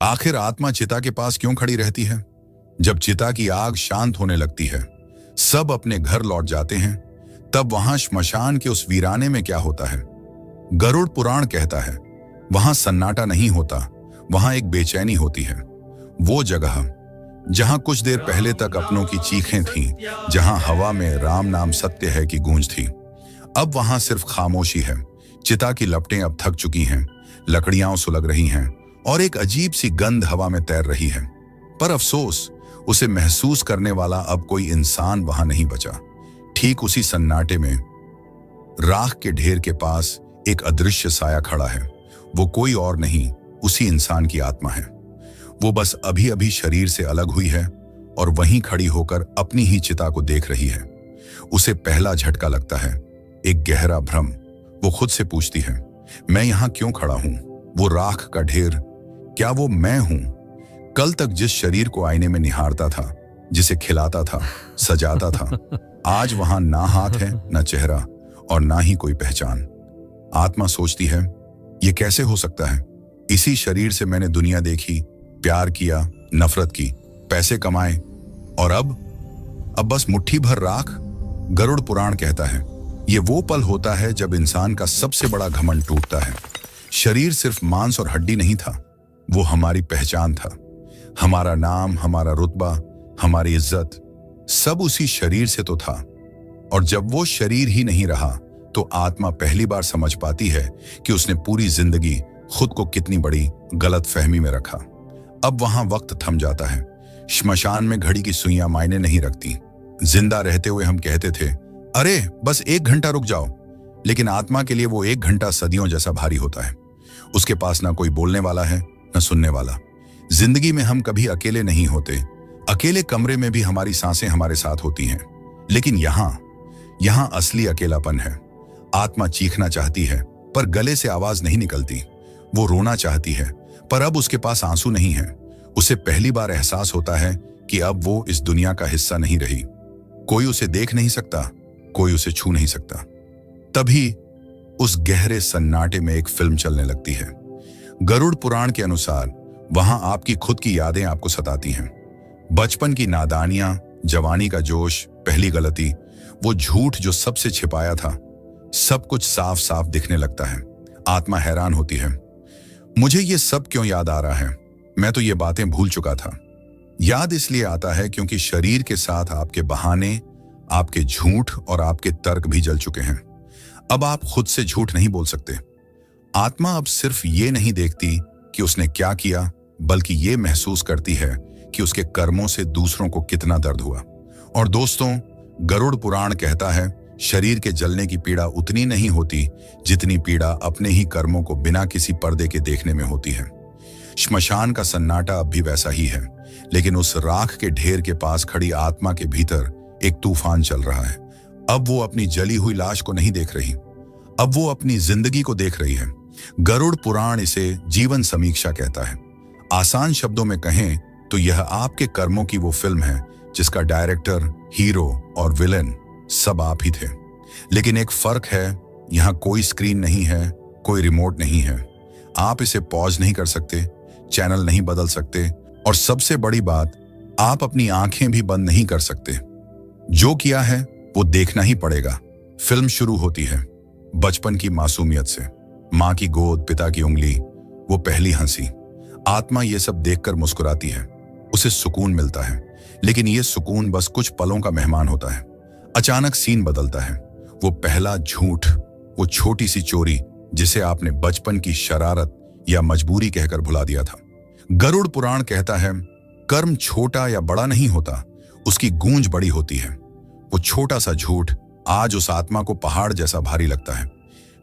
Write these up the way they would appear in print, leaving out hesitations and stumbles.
आखिर आत्मा चिता के पास क्यों खड़ी रहती है? जब चिता की आग शांत होने लगती है, सब अपने घर लौट जाते हैं, तब वहां श्मशान के उस वीराने में क्या होता है? गरुड़ पुराण कहता है, वहां सन्नाटा नहीं होता, वहां एक बेचैनी होती है। वो जगह जहां कुछ देर पहले तक अपनों की चीखें थीं, जहां हवा में राम नाम सत्य है की गूंज थी, अब वहां सिर्फ खामोशी है। चिता की लपटें अब थक चुकी हैं, लकड़ियां सुलग रही हैं और एक अजीब सी गंध हवा में तैर रही है। पर अफसोस, उसे महसूस करने वाला अब कोई इंसान वहां नहीं बचा। ठीक उसी सन्नाटे में राख के ढेर के पास एक अदृश्य साया खड़ा है। वो कोई और नहीं, उसी इंसान की आत्मा है। वो बस अभी अभी शरीर से अलग हुई है और वहीं खड़ी होकर अपनी ही चिता को देख रही है। उसे पहला झटका लगता है, एक गहरा भ्रम। वो खुद से पूछती है, मैं यहां क्यों खड़ा हूं? वो राख का ढेर, क्या वो मैं हूं? कल तक जिस शरीर को आईने में निहारता था, जिसे खिलाता था, सजाता था, आज वहां ना हाथ है, ना चेहरा और ना ही कोई पहचान। आत्मा सोचती है, ये कैसे हो सकता है? इसी शरीर से मैंने दुनिया देखी, प्यार किया, नफरत की, पैसे कमाए, और अब बस मुट्ठी भर राख। गरुड़ पुराण कहता है, ये वो पल होता है जब इंसान का सबसे बड़ा घमंड टूटता है। शरीर सिर्फ मांस और हड्डी नहीं था, वो हमारी पहचान था। हमारा नाम, हमारा रुतबा, हमारी इज्जत, सब उसी शरीर से तो था। और जब वो शरीर ही नहीं रहा, तो आत्मा पहली बार समझ पाती है कि उसने पूरी जिंदगी खुद को कितनी बड़ी गलत फहमी में रखा। अब वहां वक्त थम जाता है। श्मशान में घड़ी की सुइयां मायने नहीं रखती। जिंदा रहते हुए हम कहते थे, अरे बस 1 घंटा रुक जाओ, लेकिन आत्मा के लिए वो 1 घंटा सदियों जैसा भारी होता है। उसके पास ना कोई बोलने वाला है, ना सुनने वाला। जिंदगी में हम कभी अकेले नहीं होते। अकेले कमरे में भी हमारी सांसें हमारे साथ होती हैं, लेकिन यहां असली अकेलापन है। आत्मा चीखना चाहती है, पर गले से आवाज नहीं निकलती। वो रोना चाहती है, पर अब उसके पास आंसू नहीं है। उसे पहली बार एहसास होता है कि अब वो इस दुनिया का हिस्सा नहीं रही। कोई उसे देख नहीं सकता, कोई उसे छू नहीं सकता। तभी उस गहरे सन्नाटे में एक फिल्म चलने लगती है। गरुड़ पुराण के अनुसार वहां आपकी खुद की यादें आपको सताती हैं। बचपन की नादानियां, जवानी का जोश, पहली गलती, वो झूठ जो सबसे छिपाया था, सब कुछ साफ साफ दिखने लगता है। आत्मा हैरान होती है, मुझे ये सब क्यों याद आ रहा है? मैं तो ये बातें भूल चुका था। याद इसलिए आता है क्योंकि शरीर के साथ आपके बहाने, आपके झूठ और आपके तर्क भी जल चुके हैं। अब आप खुद से झूठ नहीं बोल सकते। आत्मा अब सिर्फ ये नहीं देखती कि उसने क्या किया, बल्कि ये महसूस करती है कि उसके कर्मों से दूसरों को कितना दर्द हुआ। और दोस्तों, गरुड़ पुराण कहता है, शरीर के जलने की पीड़ा उतनी नहीं होती जितनी पीड़ा अपने ही कर्मों को बिना किसी पर्दे के देखने में होती है। श्मशान का सन्नाटा अब भी वैसा ही है, लेकिन उस राख के ढेर के पास खड़ी आत्मा के भीतर एक तूफान चल रहा है। अब वो अपनी जली हुई लाश को नहीं देख रही, अब वो अपनी जिंदगी को देख रही है। गरुड़ पुराण इसे जीवन समीक्षा कहता है। आसान शब्दों में कहें तो यह आपके कर्मों की वो फिल्म है जिसका डायरेक्टर, हीरो और विलेन सब आप ही थे। लेकिन एक फर्क है, यहां कोई स्क्रीन नहीं है, कोई रिमोट नहीं है। आप इसे पॉज नहीं कर सकते, चैनल नहीं बदल सकते, और सबसे बड़ी बात, आप अपनी आंखें भी बंद नहीं कर सकते। जो किया है वो देखना ही पड़ेगा। फिल्म शुरू होती है बचपन की मासूमियत से। माँ की गोद, पिता की उंगली, वो पहली हंसी। आत्मा ये सब देखकर मुस्कुराती है, उसे सुकून मिलता है। लेकिन ये सुकून बस कुछ पलों का मेहमान होता है। अचानक सीन बदलता है। वो पहला झूठ, वो छोटी सी चोरी जिसे आपने बचपन की शरारत या मजबूरी कहकर भुला दिया था। गरुड़ पुराण कहता है, कर्म छोटा या बड़ा नहीं होता, उसकी गूंज बड़ी होती है। वो छोटा सा झूठ आज उस आत्मा को पहाड़ जैसा भारी लगता है।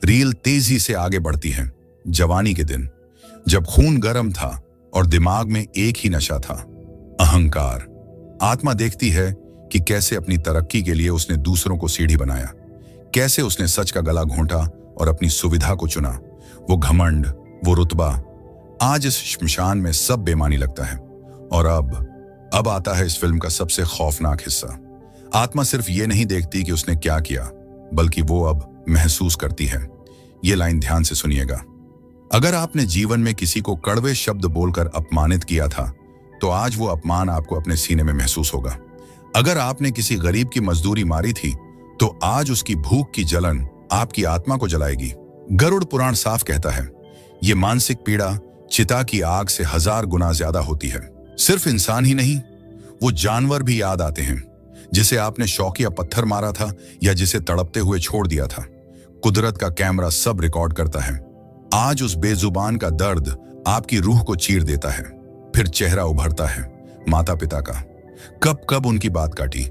रील तेजी से आगे बढ़ती है। जवानी के दिन, जब खून गर्म था और दिमाग में एक ही नशा था, अहंकार। आत्मा देखती है कि कैसे अपनी तरक्की के लिए उसने दूसरों को सीढ़ी बनाया, कैसे उसने सच का गला घोंटा और अपनी सुविधा को चुना। वो घमंड, वो रुतबा, आज इस श्मशान में सब बेमानी लगता है। और अब आता है इस फिल्म का सबसे खौफनाक हिस्सा। आत्मा सिर्फ ये नहीं देखती कि उसने क्या किया, बल्कि वो अब महसूस करती है। ये लाइन ध्यान से सुनिएगा। अगर आपने जीवन में किसी को कड़वे शब्द बोलकर अपमानित किया था, तो आज वो अपमान आपको अपने सीने में महसूस होगा। अगर आपने किसी गरीब की मजदूरी मारी थी, तो आज उसकी भूख की जलन आपकी आत्मा को जलाएगी। गरुड़ पुराण साफ कहता है, ये मानसिक पीड़ा चिता की आग से 1000 गुना ज्यादा होती है। सिर्फ इंसान ही नहीं, वो जानवर भी याद आते हैं, जिसे आपने शौकिया पत्थर मारा था या जिसे तड़पते हुए छोड़ दिया था। कुदरत का कैमरा सब रिकॉर्ड करता है। आज उस बेजुबान का दर्द आपकी रूह को चीर देता है। फिर चेहरा उभरता है माता पिता का। कब कब उनकी बात काटी,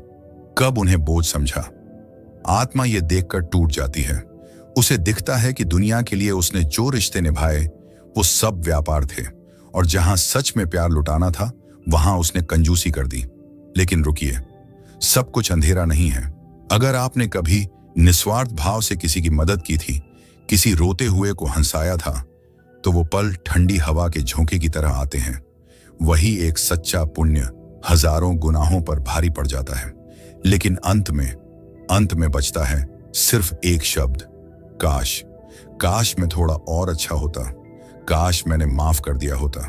कब उन्हें बोझ समझा। आत्मा ये देखकर टूट जाती है। उसे दिखता है कि दुनिया के लिए उसने जो रिश्ते निभाए वो सब व्यापार थे, और जहां सच में प्यार लुटाना था वहां उसने कंजूसी कर दी। लेकिन रुकिए, सब कुछ अंधेरा नहीं है। अगर आपने कभी निस्वार्थ भाव से किसी की मदद की थी, किसी रोते हुए को हंसाया था, तो वो पल ठंडी हवा के झोंके की तरह आते हैं। वही एक सच्चा पुण्य हजारों गुनाहों पर भारी पड़ जाता है। लेकिन अंत में बचता है सिर्फ एक शब्द, काश। काश मैं थोड़ा और अच्छा होता, काश मैंने माफ कर दिया होता।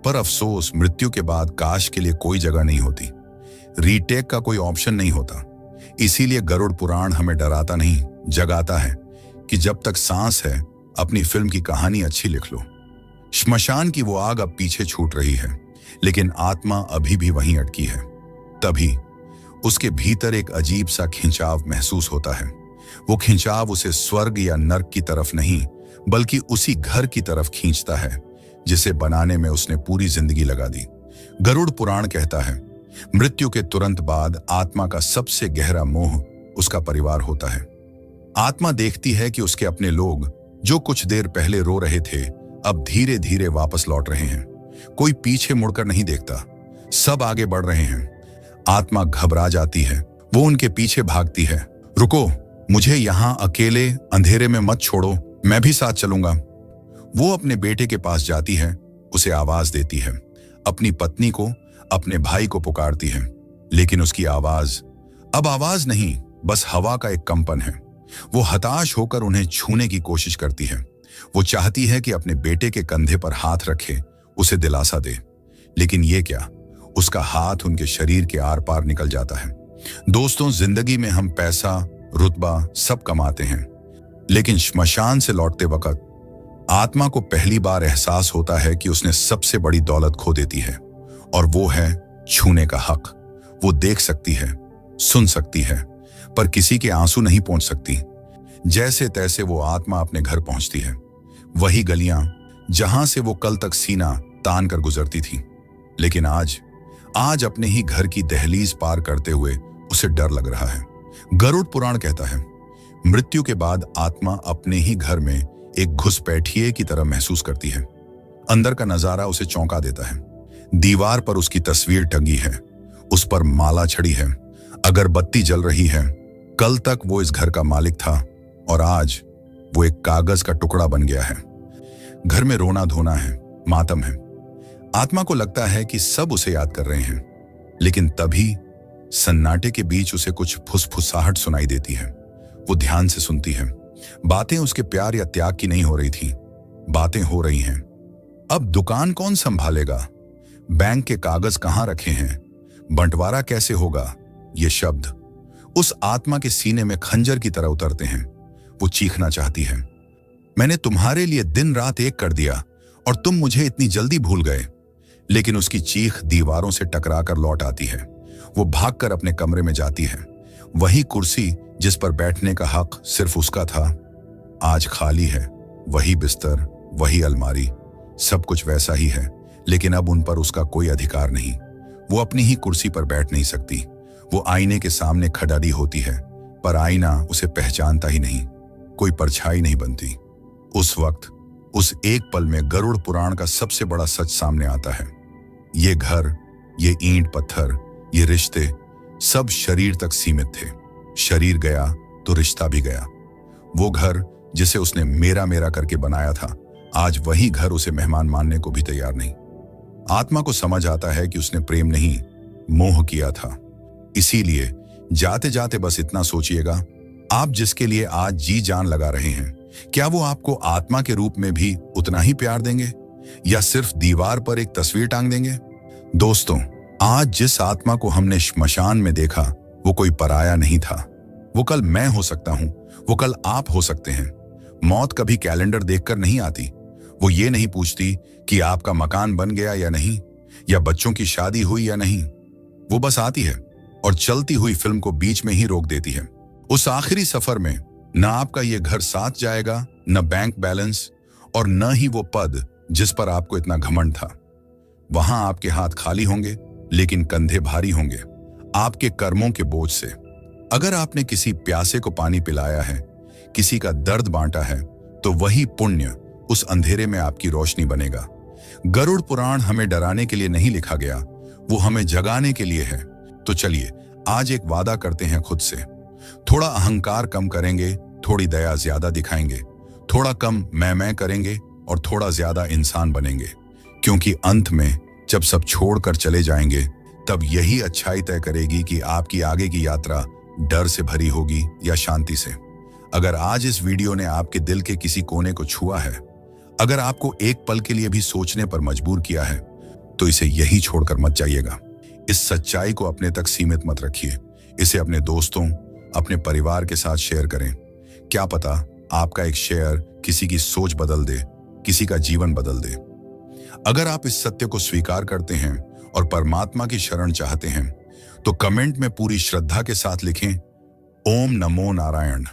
पर अफसोस, मृत्यु के बाद काश के लिए कोई जगह नहीं होती, रीटेक का कोई ऑप्शन नहीं होता। इसीलिए गरुड़ पुराण हमें डराता नहीं, जगाता है कि जब तक सांस है अपनी फिल्म की कहानी अच्छी लिख लो। श्मशान की वो आग अब पीछे छूट रही है, लेकिन आत्मा अभी भी वहीं अटकी है। तभी उसके भीतर एक अजीब सा खिंचाव महसूस होता है। वो खिंचाव उसे स्वर्ग या नर्क की तरफ नहीं, बल्कि उसी घर की तरफ खींचता है जिसे बनाने में उसने पूरी जिंदगी लगा दी। गरुड़ पुराण कहता है, मृत्यु के तुरंत बाद आत्मा का सबसे गहरा मोह उसका परिवार होता है। आत्मा देखती है कि उसके अपने लोग जो कुछ देर पहले रो रहे थे, अब धीरे धीरे वापस लौट रहे हैं। कोई पीछे मुड़कर नहीं देखता, सब आगे बढ़ रहे हैं। आत्मा घबरा जाती है, वो उनके पीछे भागती है। रुको, मुझे यहां अकेले अंधेरे में मत छोड़ो, मैं भी साथ चलूंगा। वो अपने बेटे के पास जाती है, उसे आवाज देती है, अपनी पत्नी को, अपने भाई को पुकारती है। लेकिन उसकी आवाज अब आवाज नहीं, बस हवा का एक कंपन है। वो हताश होकर उन्हें छूने की कोशिश करती है। वो चाहती है कि अपने बेटे के कंधे पर हाथ रखे, उसे दिलासा दे। लेकिन ये क्या, उसका हाथ उनके शरीर के आर पार निकल जाता है। दोस्तों, जिंदगी में हम पैसा, रुतबा सब कमाते हैं, लेकिन श्मशान से लौटते वक्त आत्मा को पहली बार एहसास होता है कि उसने सबसे बड़ी दौलत खो देती है, और वो है छूने का हक। वो देख सकती है, सुन सकती है, पर किसी के आंसू नहीं पहुंच सकती। जैसे तैसे वो आत्मा अपने घर पहुंचती है, वही गलियां जहां से वो कल तक सीना तान कर गुजरती थी। लेकिन आज अपने ही घर की दहलीज पार करते हुए उसे डर लग रहा है। गरुड़ पुराण कहता है, मृत्यु के बाद आत्मा अपने ही घर में एक घुसपैठिए की तरह महसूस करती है। अंदर का नजारा उसे चौंका देता है। दीवार पर उसकी तस्वीर टंगी है, उस पर माला छड़ी है, अगरबत्ती जल रही है। कल तक वो इस घर का मालिक था, और आज वो एक कागज का टुकड़ा बन गया है। घर में रोना धोना है, मातम है। आत्मा को लगता है कि सब उसे याद कर रहे हैं, लेकिन तभी सन्नाटे के बीच उसे कुछ फुसफुसाहट सुनाई देती है। वो ध्यान से सुनती है। बातें उसके प्यार या त्याग की नहीं हो रही थी, बातें हो रही हैं, अब दुकान कौन संभालेगा, बैंक के कागज कहां रखे हैं, बंटवारा कैसे होगा। ये शब्द उस आत्मा के सीने में खंजर की तरह उतरते हैं। वो चीखना चाहती है, मैंने तुम्हारे लिए दिन रात एक कर दिया और तुम मुझे इतनी जल्दी भूल गए। लेकिन उसकी चीख दीवारों से टकराकर लौट आती है। वो भागकर अपने कमरे में जाती है। वही कुर्सी जिस पर बैठने का हक सिर्फ उसका था, आज खाली है। वही बिस्तर, वही अलमारी, सब कुछ वैसा ही है, लेकिन अब उन पर उसका कोई अधिकार नहीं। वो अपनी ही कुर्सी पर बैठ नहीं सकती। वो आईने के सामने खड़ी होती है, पर आईना उसे पहचानता ही नहीं, कोई परछाई नहीं बनती। उस वक्त, उस एक पल में गरुड़ पुराण का सबसे बड़ा सच सामने आता है। ये घर, ये ईंट पत्थर, ये रिश्ते सब शरीर तक सीमित थे। शरीर गया तो रिश्ता भी गया। वो घर जिसे उसने मेरा मेरा करके बनाया था, आज वही घर उसे मेहमान मानने को भी तैयार नहीं। आत्मा को समझ आता है कि उसने प्रेम नहीं, मोह किया था। इसीलिए जाते जाते बस इतना सोचिएगा, आप जिसके लिए आज जी जान लगा रहे हैं, क्या वो आपको आत्मा के रूप में भी उतना ही प्यार देंगे या सिर्फ दीवार पर एक तस्वीर टांग देंगे? दोस्तों, आज जिस आत्मा को हमने श्मशान में देखा वो कोई पराया नहीं था। वो कल मैं हो सकता हूं, वो कल आप हो सकते हैं। मौत कभी कैलेंडर देखकर नहीं आती। वो ये नहीं पूछती कि आपका मकान बन गया या नहीं, या बच्चों की शादी हुई या नहीं। वो बस आती है और चलती हुई फिल्म को बीच में ही रोक देती है। उस आखिरी सफर में न आपका ये घर साथ जाएगा, न बैंक बैलेंस, और न ही वो पद जिस पर आपको इतना घमंड था। वहां आपके हाथ खाली होंगे, लेकिन कंधे भारी होंगे आपके कर्मों के बोझ से। अगर आपने किसी प्यासे को पानी पिलाया है, किसी का दर्द बांटा है, तो वही पुण्य उस अंधेरे में आपकी रोशनी बनेगा। गरुड़ पुराण हमें डराने के लिए नहीं लिखा गया, वो हमें जगाने के लिए है। तो चलिए आज एक वादा करते हैं खुद से। थोड़ा अहंकार कम करेंगे, थोड़ी दया ज्यादा दिखाएंगे, थोड़ा कम मैं करेंगे और थोड़ा ज्यादा इंसान बनेंगे। क्योंकि अंत में जब सब छोड़कर चले जाएंगे, तब यही अच्छाई तय करेगी कि आपकी आगे की यात्रा डर से भरी होगी या शांति से। अगर आज इस वीडियो ने आपके दिल के किसी कोने को छुआ है, अगर आपको एक पल के लिए भी सोचने पर मजबूर किया है, तो इसे यही छोड़कर मत जाइएगा। इस सच्चाई को अपने तक सीमित मत रखिए। इसे अपने दोस्तों, अपने परिवार के साथ शेयर करें। क्या पता आपका एक शेयर किसी की सोच बदल दे, किसी का जीवन बदल दे। अगर आप इस सत्य को स्वीकार करते हैं और परमात्मा की शरण चाहते हैं, तो कमेंट में पूरी श्रद्धा के साथ लिखें, ओम नमो नारायण।